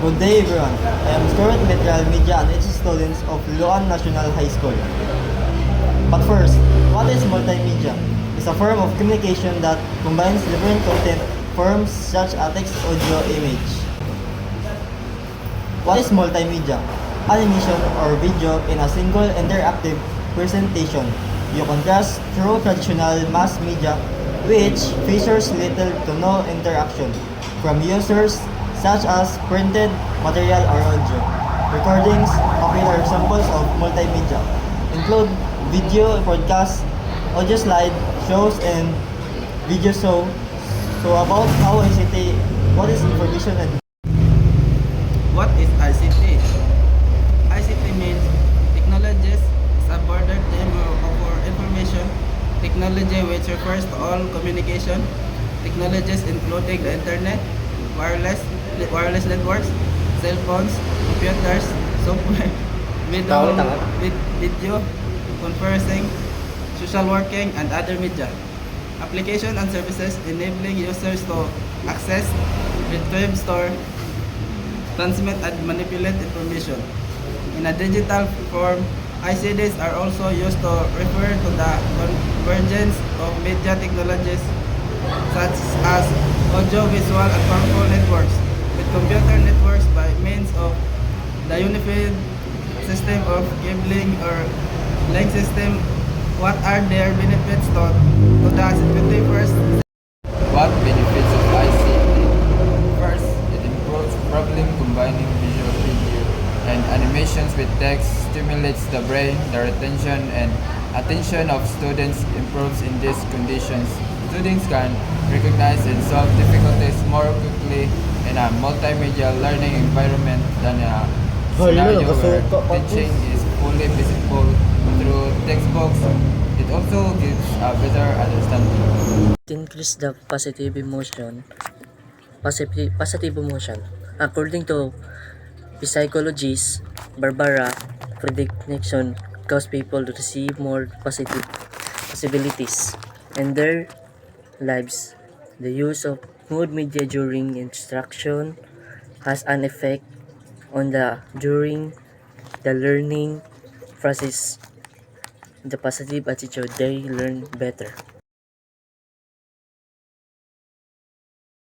Good day everyone. I am Stuart Metral Media and its students of Luan National High School. But first, what is multimedia? It's a form of communication that combines different content forms such as text, audio, image. What is multimedia? Animation or video in a single interactive presentation. You contrast through traditional mass media which features little to no interaction from users such as printed material or audio. Recordings, popular examples of multimedia, include video broadcasts, audio slide shows, and video show. So about how ICT, what is information and What is ICT? ICT means technologies is a broader term for information technology which refers to all communication technologies including the internet, wireless networks, cell phones, computers, software, video, conferencing, social working, and other media. Application and services enabling users to access, retrieve, store, transmit, and manipulate information. In a digital form, ICDs are also used to refer to the convergence of media technologies such as audio-visual and powerful networks with computer networks by means of the unified system of cabling or link system. What are their benefits to the 21st? What benefits of ICT? First, it improves problem combining visual video and animations with text, stimulates the brain, the retention and attention of students improves in these conditions. Students can recognize and solve difficulties more quickly in a multimedia learning environment than a scenario where teaching is fully visible through textbooks. It also gives a better understanding. It increase the positive emotion. According to psychologist Barbara prediction cause people to receive more positive possibilities in their lives. The use of mood media during instruction has an effect on the during the learning process. The positive attitude, they learn better.